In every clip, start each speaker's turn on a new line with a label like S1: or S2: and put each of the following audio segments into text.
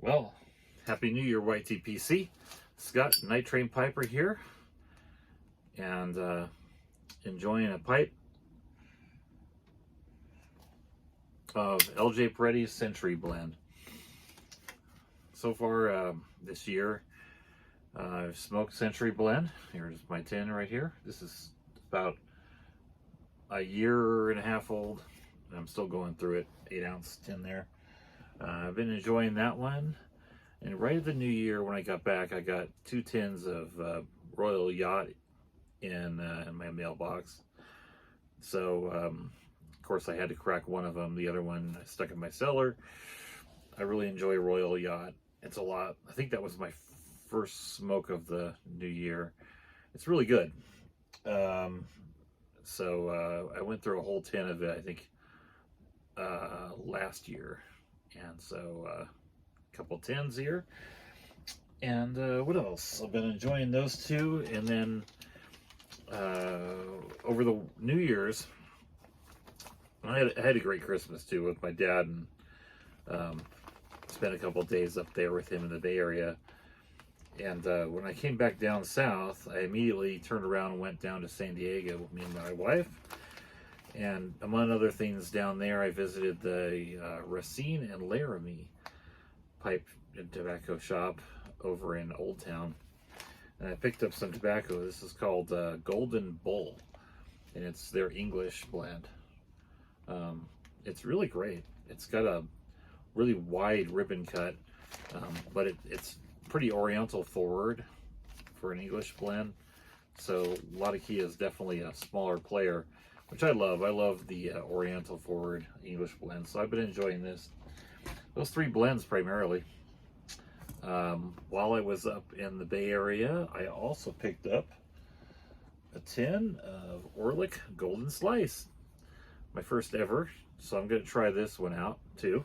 S1: Well, Happy New Year, YTPC. Scott Night Train Piper here, and enjoying a pipe of LJ Peretti's Century Blend. So far this year, I've smoked Century Blend. Here's my tin right here. This is about a year and a half old. I'm still going through it, 8-ounce tin there. I've been enjoying that one. And right at the new year, when I got back, I got 2 tins of Royal Yacht in my mailbox. So, of course, I had to crack one of them. The other one I stuck in my cellar. I really enjoy Royal Yacht. It's a lot. I think that was my first smoke of the new year. It's really good. So I went through a whole tin of it, I think, last year. And so a couple tins here. And what else? I've been enjoying those two. And then over the New Year's, I had a great Christmas too with my dad, and spent a couple days up there with him in the Bay Area. And when I came back down south, I immediately turned around and went down to San Diego with me and my wife. And among other things down there, I visited the Racine and Laramie pipe and tobacco shop over in Old Town. And I picked up some tobacco. This is called Golden Bull, and it's their English blend. It's really great. It's got a really wide ribbon cut, but it's pretty Oriental forward for an English blend. So Latakia is definitely a smaller player, which I love. I love the Oriental forward English blend. So I've been enjoying those 3 blends primarily. While I was up in the Bay Area, I also picked up a tin of Orlik Golden Slice, my first ever. So I'm going to try this one out too.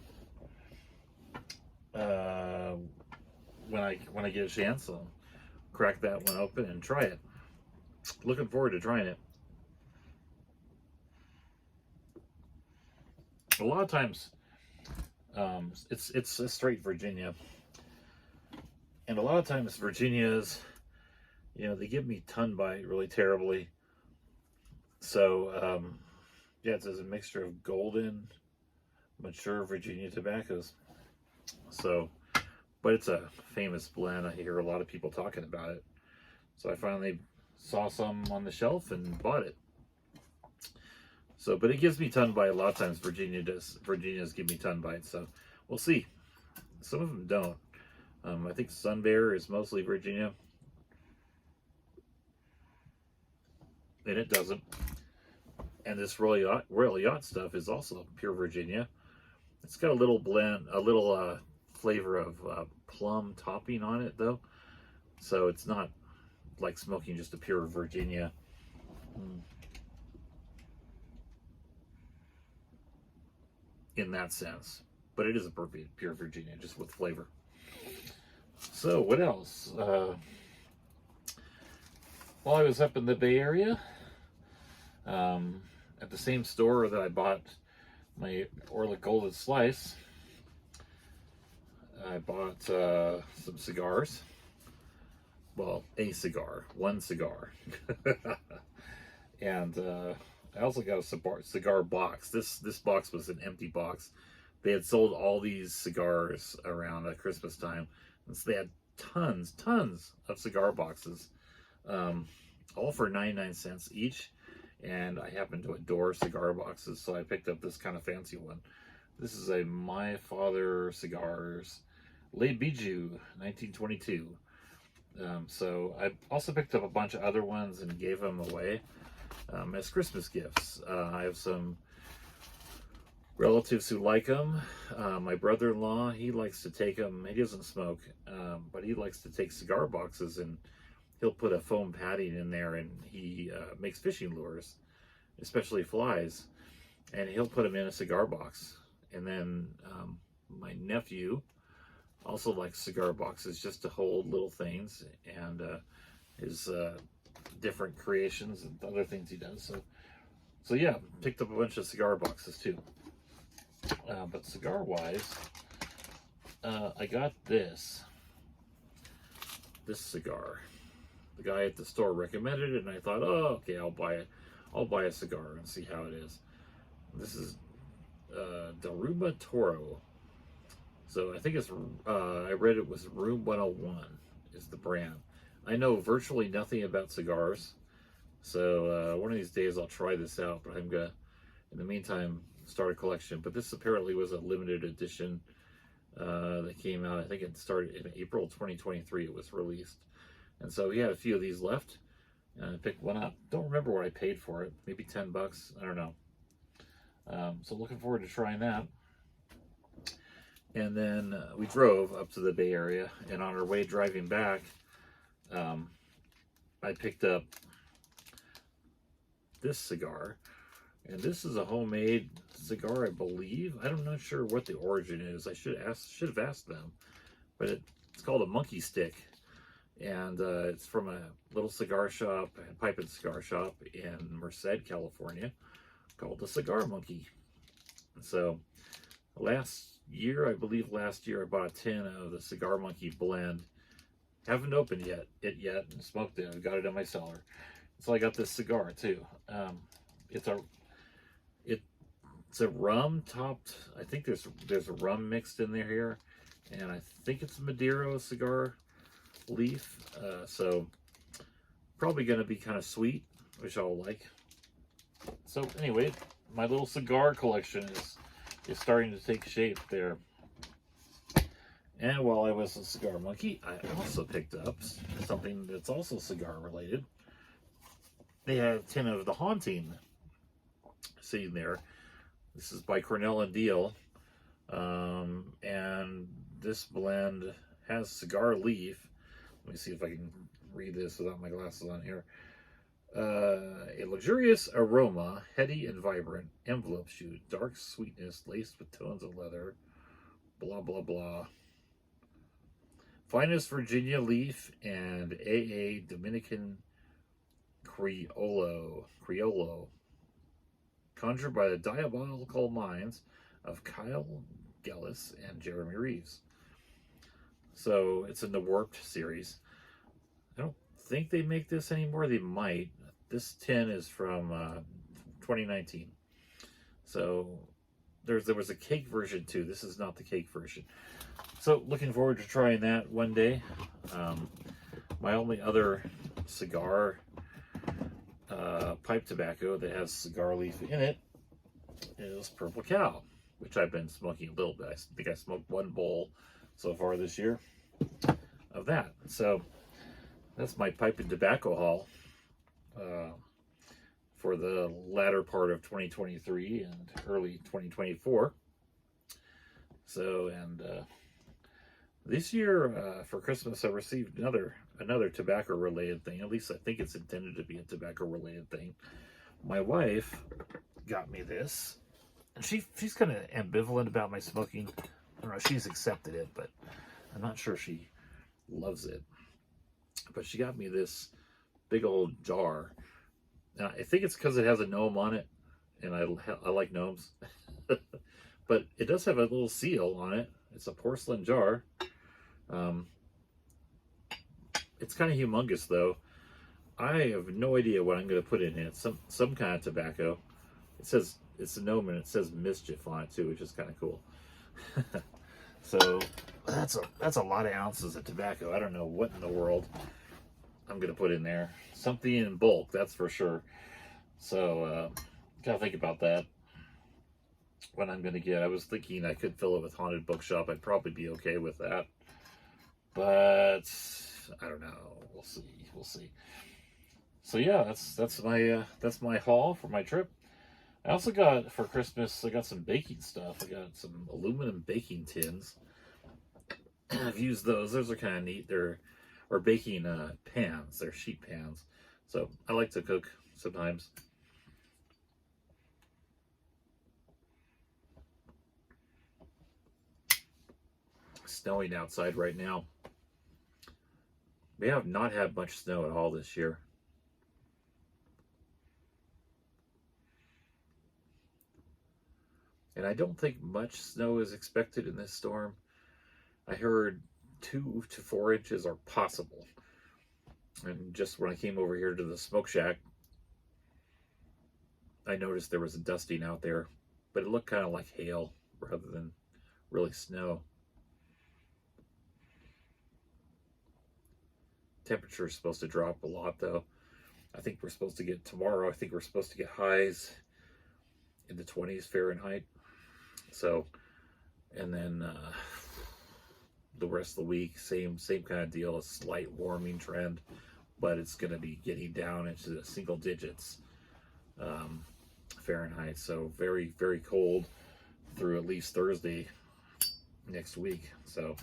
S1: When I get a chance, I'll crack that one open and try it. Looking forward to trying it. A lot of times, it's a straight Virginia, and a lot of times Virginias, they give me ton bite really terribly. So yeah, it's a mixture of golden, mature Virginia tobaccos. So, but it's a famous blend. I hear a lot of people talking about it. So I finally saw some on the shelf and bought it. So, but it gives me ton bite. A lot of times Virginias give me ton bite. So we'll see. Some of them don't. I think Sun Bear is mostly Virginia. And it doesn't. And this Royal Yacht stuff is also pure Virginia. It's got a little blend, a little flavor of plum topping on it though. So it's not like smoking just a pure Virginia. In that sense, but it is a perfect pure Virginia, just with flavor. So what else? While I was up in the Bay Area, at the same store that I bought my Orlik Golden Slice, I bought some cigars. Well, one cigar. And I also got a cigar box. This box was an empty box. They had sold all these cigars around Christmas time, and so they had tons of cigar boxes, all for 99 cents each. And I happen to adore cigar boxes, so I picked up this kind of fancy one. This is a My Father Cigars Les Bijoux 1922. So I also picked up a bunch of other ones and gave them away as Christmas gifts. I have some relatives who like them. My brother-in-law, he likes to take them. He doesn't smoke, but he likes to take cigar boxes, and he'll put a foam padding in there, and he makes fishing lures, especially flies, and he'll put them in a cigar box. And then my nephew also likes cigar boxes just to hold little things, and his different creations and other things he does. So yeah, picked up a bunch of cigar boxes too. But cigar wise, I got this cigar. The guy at the store recommended it, and I thought, oh, okay, I'll buy it. I'll buy a cigar and see how it is. This is Daruma Toro. So I think it's, I read it was Room 101 is the brand. I know virtually nothing about cigars. So one of these days I'll try this out, but I'm going to, in the meantime, start a collection. But this apparently was a limited edition that came out. I think it started in April 2023 it was released. And so he had a few of these left. And I picked one up. Don't remember what I paid for it. Maybe 10 bucks. I don't know. So looking forward to trying that. And then we drove up to the Bay Area. And on our way driving back, I picked up this cigar. And this is a homemade cigar, I believe. I'm not sure what the origin is. I should have asked them. But it's called a Monkey Stick. And it's from a little cigar shop, a pipe and cigar shop in Merced, California, called the Cigar Monkey. So last year, I bought a tin of the Cigar Monkey blend. Haven't opened it yet and smoked it. I've got it in my cellar. So I got this cigar too. It's a rum topped. I think there's a rum mixed in there here, and I think it's Maduro cigar leaf. So probably going to be kind of sweet, which I'll like. So anyway, my little cigar collection is starting to take shape there. And while I was a Cigar Monkey, I also picked up something that's also cigar related. They had a tin of The Haunting sitting there. This is by Cornell and Diehl. And this blend has cigar leaf. Let me see if I can read this without my glasses on here. A luxurious aroma, heady and vibrant, envelope shoot, dark sweetness laced with tones of leather, blah, blah, blah. Finest Virginia leaf and AA Dominican Criollo. Conjured by the diabolical minds of Kyle Gellis and Jeremy Reeves. So it's in the Warped series. I don't think they make this anymore. They might. This tin is from 2019. So there was a cake version too. This is not the cake version. So looking forward to trying that one day. My only other cigar pipe tobacco that has cigar leaf in it is Purple Cow, which I've been smoking a little bit. I think I smoked one bowl so far this year of that. So that's my pipe and tobacco haul for the latter part of 2023 and early 2024. So, and this year for Christmas, I received another tobacco related thing. At least I think it's intended to be a tobacco related thing. My wife got me this, and she's kind of ambivalent about my smoking. I don't know, she's accepted it, but I'm not sure she loves it. But she got me this big old jar. Now, I think it's because it has a gnome on it, and I like gnomes. But it does have a little seal on it. It's a porcelain jar. It's kind of humongous, though. I have no idea what I'm going to put in it. Some kind of tobacco. It says it's a gnome, and it says mischief on it too, which is kind of cool. So that's a lot of ounces of tobacco. I don't know what in the world I'm going to put in there. Something in bulk, that's for sure. So gotta think about that. What I'm going to get. I was thinking I could fill it with Haunted Bookshop. I'd probably be okay with that. But I don't know. We'll see. So yeah, that's my haul for my trip. I also got, for Christmas, I got some baking stuff. I got some aluminum baking tins. I've used those. Those are kind of neat. Or baking pans. They're sheet pans. So I like to cook sometimes. Snowing outside right now. We have not had much snow at all this year. And I don't think much snow is expected in this storm. I heard 2 to 4 inches are possible. And just when I came over here to the smoke shack, I noticed there was a dusting out there, but it looked kind of like hail rather than really snow. Temperature is supposed to drop a lot though. I think we're supposed to get tomorrow, I think we're supposed to get highs in the 20s Fahrenheit. So, and then the rest of the week, same kind of deal, a slight warming trend, but it's going to be getting down into the single digits Fahrenheit. So very, very cold through at least Thursday next week. So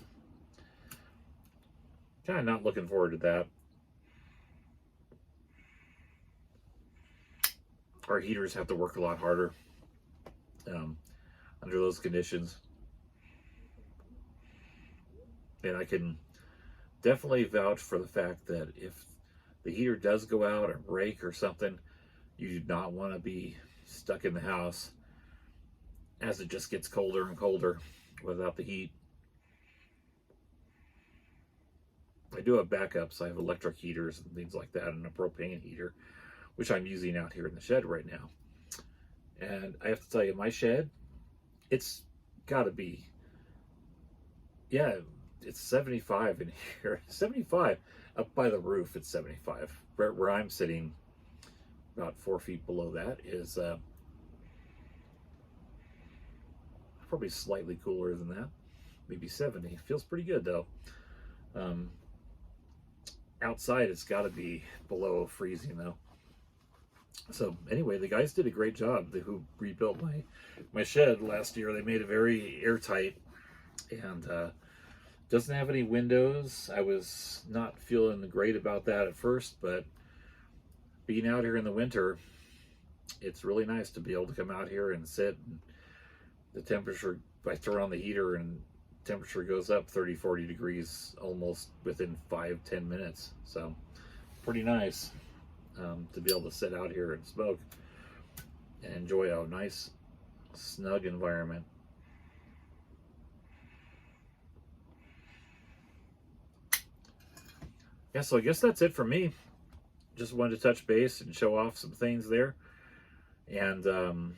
S1: kind of not looking forward to that. Our heaters have to work a lot harder under those conditions. And I can definitely vouch for the fact that if the heater does go out or break or something, you do not want to be stuck in the house as it just gets colder and colder without the heat. I do have backups. I have electric heaters and things like that, and a propane heater, which I'm using out here in the shed right now. And I have to tell you, my shed, it's got to be, yeah, it's 75 in here. 75 up by the roof. It's 75. Where I'm sitting, about 4 feet below that, is probably slightly cooler than that, maybe 70. Feels pretty good though. Outside, it's got to be below freezing though. So anyway, the guys did a great job. Who rebuilt my shed last year. They made it very airtight, and doesn't have any windows. I was not feeling great about that at first, but being out here in the winter, it's really nice to be able to come out here and sit. And the temperature, I turn on the heater and temperature goes up 30-40 degrees almost within 5-10 minutes. So pretty nice to be able to sit out here and smoke and enjoy a nice snug environment. Yeah, so I guess that's it for me. Just wanted to touch base and show off some things there. And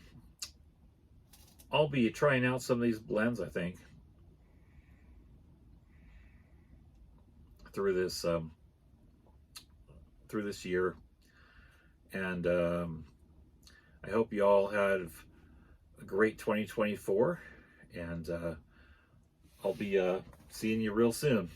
S1: I'll be trying out some of these blends, I think, through this year. And I hope you all have a great 2024. And I'll be seeing you real soon.